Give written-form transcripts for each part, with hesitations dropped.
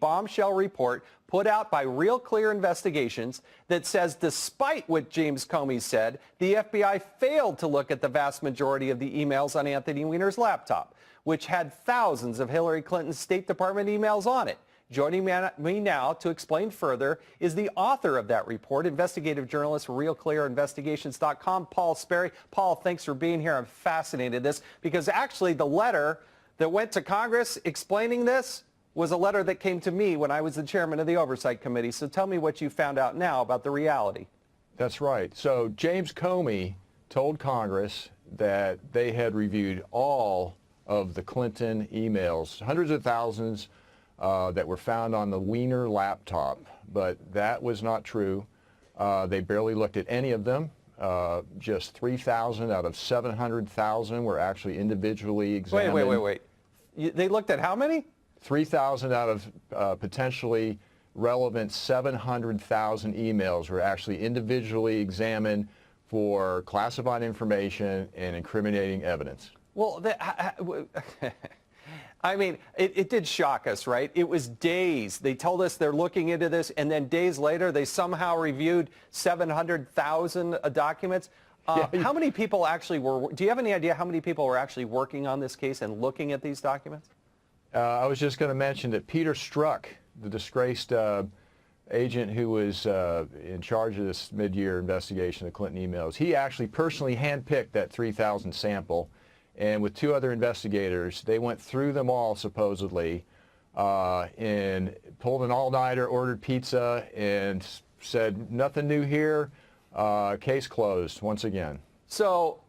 bombshell report put out by Real Clear Investigations that says despite what James Comey said, the FBI failed to look at the vast majority of the emails on Anthony Weiner's laptop, which had thousands of Hillary Clinton's State Department emails on it. Joining me now to explain further is the author of that report, investigative journalist, RealClearInvestigations.com, Paul Sperry. Paul, thanks for being here. I'm fascinated this because actually the letter that went to Congress explaining this was a letter that came to me when I was the chairman of the Oversight Committee. So tell me what you found out now about the reality. That's right. So James Comey told Congress that they had reviewed all of the Clinton emails, hundreds of thousands that were found on the Weiner laptop, but that was not true. They barely looked at any of them. Just 3,000 out of 700,000 were actually individually examined. Wait. They looked at how many? 3,000 out of potentially relevant 700,000 emails were actually individually examined for classified information and incriminating evidence. Well, I mean, it did shock us, right? It was days. They told us they're looking into this, and then days later, they somehow reviewed 700,000 documents. How many people actually were, do you have any idea how many people were actually working on this case and looking at these documents? I was just going to mention that Peter Strzok, the disgraced agent who was in charge of this mid-year investigation of Clinton emails, he actually personally handpicked that 3,000 sample. And with two other investigators, they went through them all, supposedly, and pulled an all-nighter, ordered pizza, and said, nothing new here, case closed once again. So,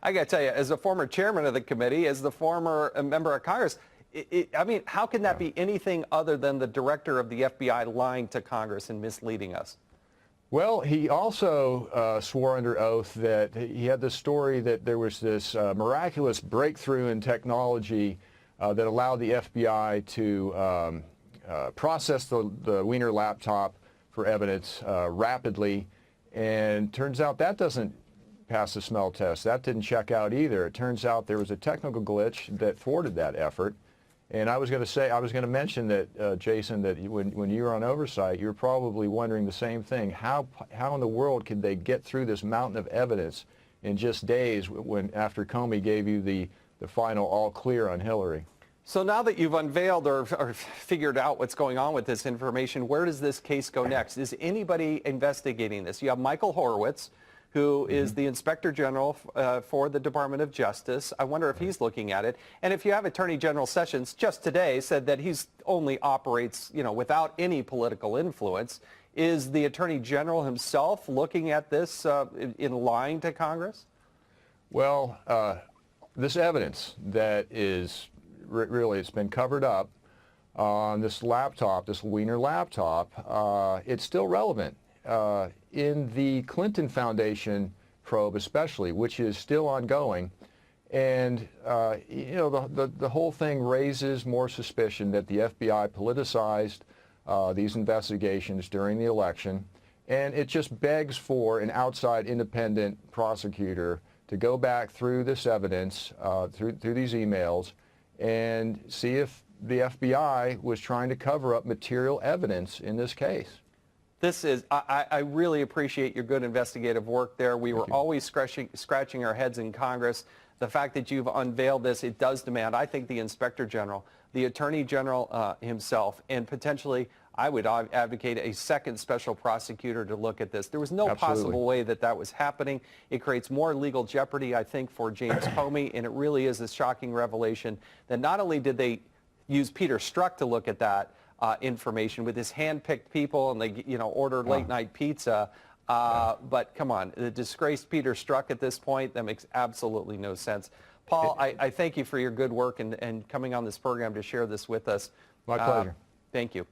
I got to tell you, as a former chairman of the committee, as the former member of Congress, I mean, how can that be anything other than the director of the FBI lying to Congress and misleading us? Well, he also swore under oath that he had this story that there was this miraculous breakthrough in technology that allowed the FBI to process the Weiner laptop for evidence rapidly. And turns out that doesn't pass the smell test. That didn't check out either. It turns out there was a technical glitch that thwarted that effort. And I was going to mention that, Jason, that when you were on oversight, you were probably wondering the same thing. How in the world could they get through this mountain of evidence in just days after Comey gave you the final all clear on Hillary? So now that you've unveiled or figured out what's going on with this information, where does this case go next? Is anybody investigating this? You have Michael Horowitz, who is the Inspector General for the Department of Justice. I wonder if he's looking at it. And if you have Attorney General Sessions just today said that he's only operates, without any political influence. Is the Attorney General himself looking at this in lying to Congress? Well, this evidence that is really, it's been covered up on this laptop, this Weiner laptop, it's still relevant. In the Clinton Foundation probe especially, which is still ongoing, and the whole thing raises more suspicion that the FBI politicized these investigations during the election, and it just begs for an outside independent prosecutor to go back through this evidence, through these emails, and see if the FBI was trying to cover up material evidence in this case. This is, I really appreciate your good investigative work there. We were always scratching our heads in Congress. The fact that you've unveiled this, it does demand, I think, the Inspector General, the Attorney General himself, and potentially, I would advocate a second special prosecutor to look at this. There was no possible way that that was happening. It creates more legal jeopardy, I think, for James Comey, and it really is a shocking revelation that not only did they use Peter Strzok to look at that, information with his hand-picked people, and they, ordered late-night pizza. But come on, the disgraced Peter Strzok at this point, that makes absolutely no sense. Paul, I thank you for your good work and coming on this program to share this with us. My pleasure. Thank you.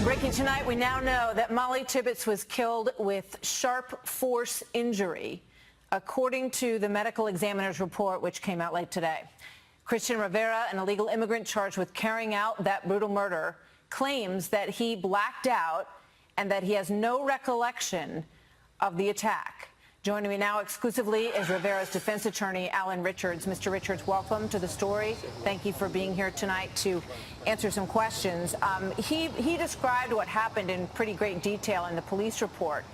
Breaking tonight, we now know that Molly Tibbetts was killed with sharp force injury, according to the medical examiner's report, which came out late today. Christian Rivera, an illegal immigrant charged with carrying out that brutal murder, claims that he blacked out and that he has no recollection of the attack. Joining me now exclusively is Rivera's defense attorney, Alan Richards. Mr. Richards, welcome to the story. Thank you for being here tonight to answer some questions. He described what happened in pretty great detail in the police report.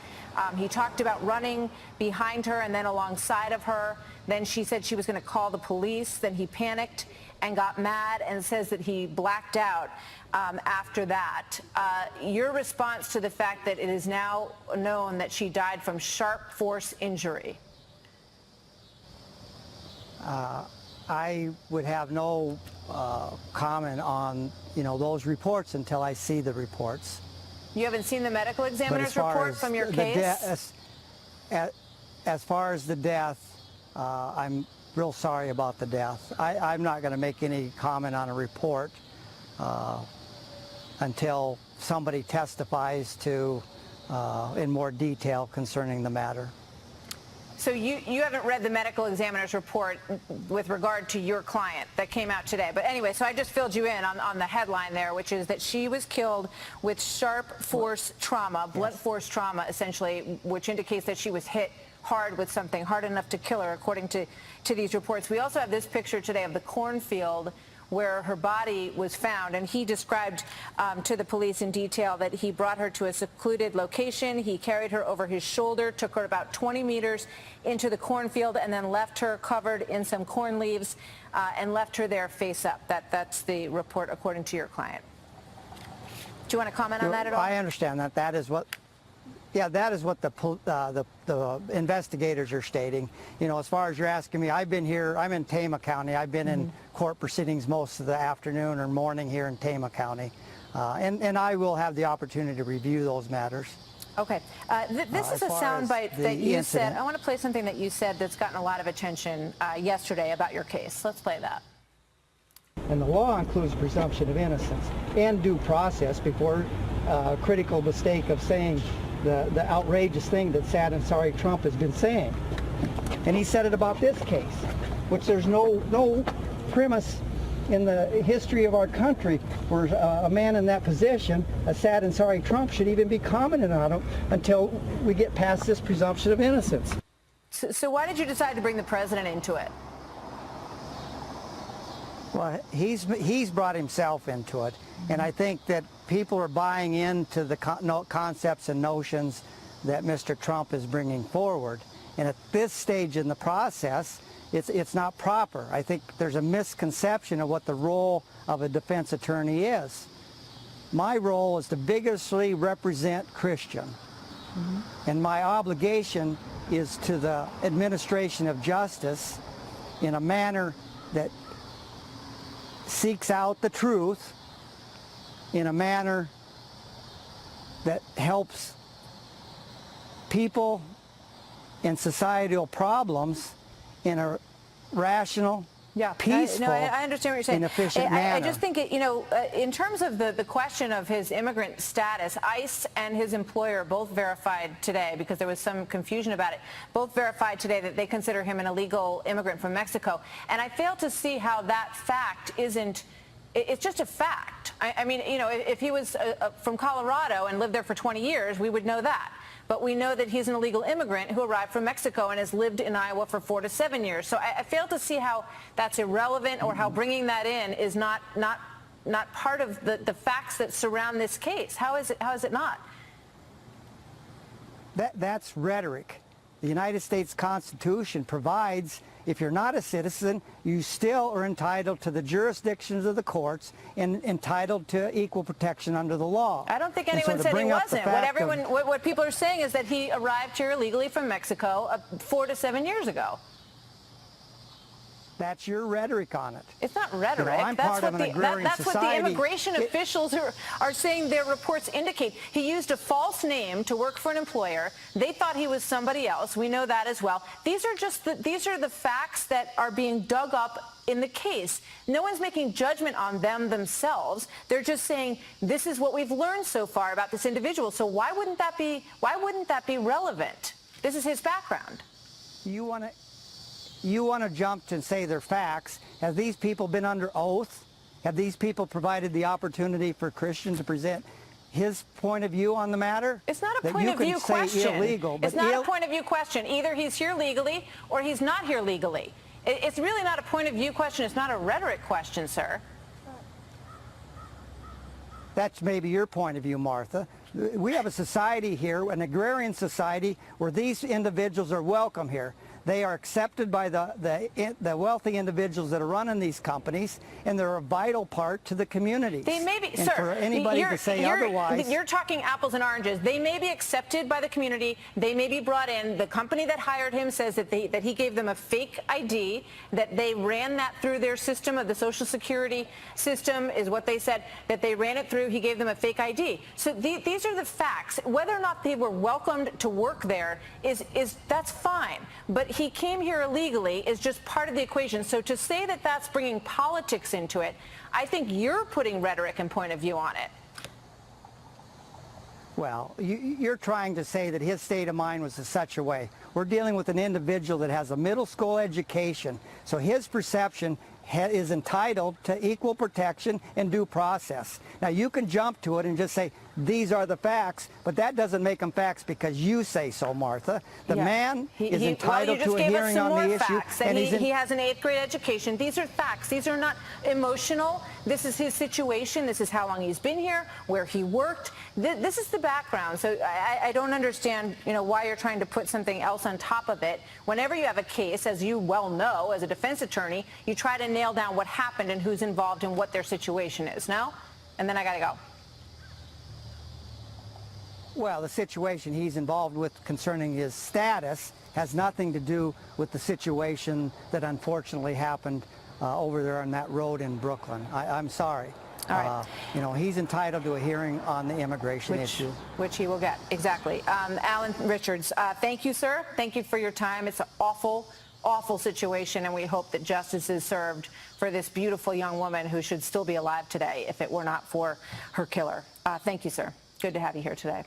He talked about running behind her and then alongside of her. Then she said she was going to call the police. Then he panicked and got mad and says that he blacked out after that. Your response to the fact that it is now known that she died from sharp force injury? I would have no comment on, those reports until I see the reports. You haven't seen the medical examiner's report from your case? As far as the death, I'm real sorry about the death. I'm not going to make any comment on a report until somebody testifies to in more detail concerning the matter. So you haven't read the medical examiner's report with regard to your client that came out today. But anyway, so I just filled you in on the headline there, which is that she was killed with sharp force trauma, blunt force trauma, essentially, which indicates that she was hit hard with something, hard enough to kill her, according to these reports. We also have this picture today of the cornfield where her body was found, and he described to the police in detail that he brought her to a secluded location. He carried her over his shoulder, took her about 20 meters into the cornfield, and then left her covered in some corn leaves and left her there face up. That's the report according to your client. Do you want to comment on that at all? I understand that. That is what the investigators are stating. As far as you're asking me, I've been here, I'm in Tama County. I've been in court proceedings most of the afternoon or morning here in Tama County. And I will have the opportunity to review those matters. Okay. This is a soundbite that you said. I want to play something that you said that's gotten a lot of attention yesterday about your case. Let's play that. And the law includes presumption of innocence and due process before critical mistake of saying the outrageous thing that sad and sorry Trump has been saying. And he said it about this case, which there's no premise in the history of our country where a man in that position, a sad and sorry Trump, should even be commenting on him until we get past this presumption of innocence. So why did you decide to bring the president into it? Well, he's brought himself into it, and I think that people are buying into the concepts and notions that Mr. Trump is bringing forward. And at this stage in the process, it's not proper. I think there's a misconception of what the role of a defense attorney is. My role is to vigorously represent Christian, and my obligation is to the administration of justice in a manner that seeks out the truth, in a manner that helps people and societal problems in a rational, peaceful, I understand what you're saying. and efficient manner. I just think, in terms of the question of his immigrant status, ICE and his employer both verified today, because there was some confusion about it, both verified today that they consider him an illegal immigrant from Mexico. And I fail to see how that fact isn't, it's just a fact. I mean, if he was from Colorado and lived there for 20 years, we would know that. But we know that he's an illegal immigrant who arrived from Mexico and has lived in Iowa for 4 to 7 years. So I fail to see how that's irrelevant, or how bringing that in is not part of the facts that surround this case. How is it not? That's rhetoric. The United States Constitution provides if you're not a citizen, you still are entitled to the jurisdictions of the courts and entitled to equal protection under the law. I don't think anyone said he wasn't. What people are saying is that he arrived here illegally from Mexico 4 to 7 years ago. That's your rhetoric on it. It's not rhetoric. I'm part of an agrarian that's society. what the immigration officials are saying their reports indicate. He used a false name to work for an employer. They thought he was somebody else. We know that as well. These are the facts that are being dug up in the case. No one's making judgment on them themselves. They're just saying this is what we've learned so far about this individual. So why wouldn't that be relevant? This is his background. You want to jump to say they're facts. Have these people been under oath? Have these people provided the opportunity for Christians to present his point of view on the matter? It's not a That point you of can view say question. illegal, but it's not a point of view question. Either he's here legally or he's not here legally. It's really not a point of view question. It's not a rhetoric question, sir. That's maybe your point of view, Martha. We have a society here, an agrarian society, where these individuals are welcome here. They are accepted by the wealthy individuals that are running these companies, and they're a vital part to the communities. They may be, and sir. For anybody to say otherwise, you're talking apples and oranges. They may be accepted by the community. They may be brought in. The company that hired him says that he gave them a fake ID, that they ran that through their system of the Social Security system, is what they said. That they ran it through. He gave them a fake ID. So these are the facts. Whether or not they were welcomed to work there that's fine. But he came here illegally is just part of the equation. So to say that that's bringing politics into it, I think you're putting rhetoric and point of view on it. well, you're trying to say that his state of mind was in such a way. We're dealing with an individual that has a middle school education, so his perception is entitled to equal protection and due process. Now, you can jump to it and just say, these are the facts, but that doesn't make them facts because you say so, Martha. The man is entitled to a hearing on the issue. And he has an 8th grade education. These are facts. These are not emotional. This is his situation. This is how long he's been here, where he worked. This is the background. So I don't understand, why you're trying to put something else on top of it. Whenever you have a case, as you well know, as a defense attorney, you try to nail down what happened and who's involved and what their situation is. No? And then I got to go. Well, the situation he's involved with concerning his status has nothing to do with the situation that unfortunately happened over there on that road in Brooklyn. I'm sorry. All right. He's entitled to a hearing on the immigration issue. Which he will get. Exactly. Alan Richards, thank you, sir. Thank you for your time. It's an awful situation, and we hope that justice is served for this beautiful young woman who should still be alive today if it were not for her killer. Thank you, sir. Good to have you here today.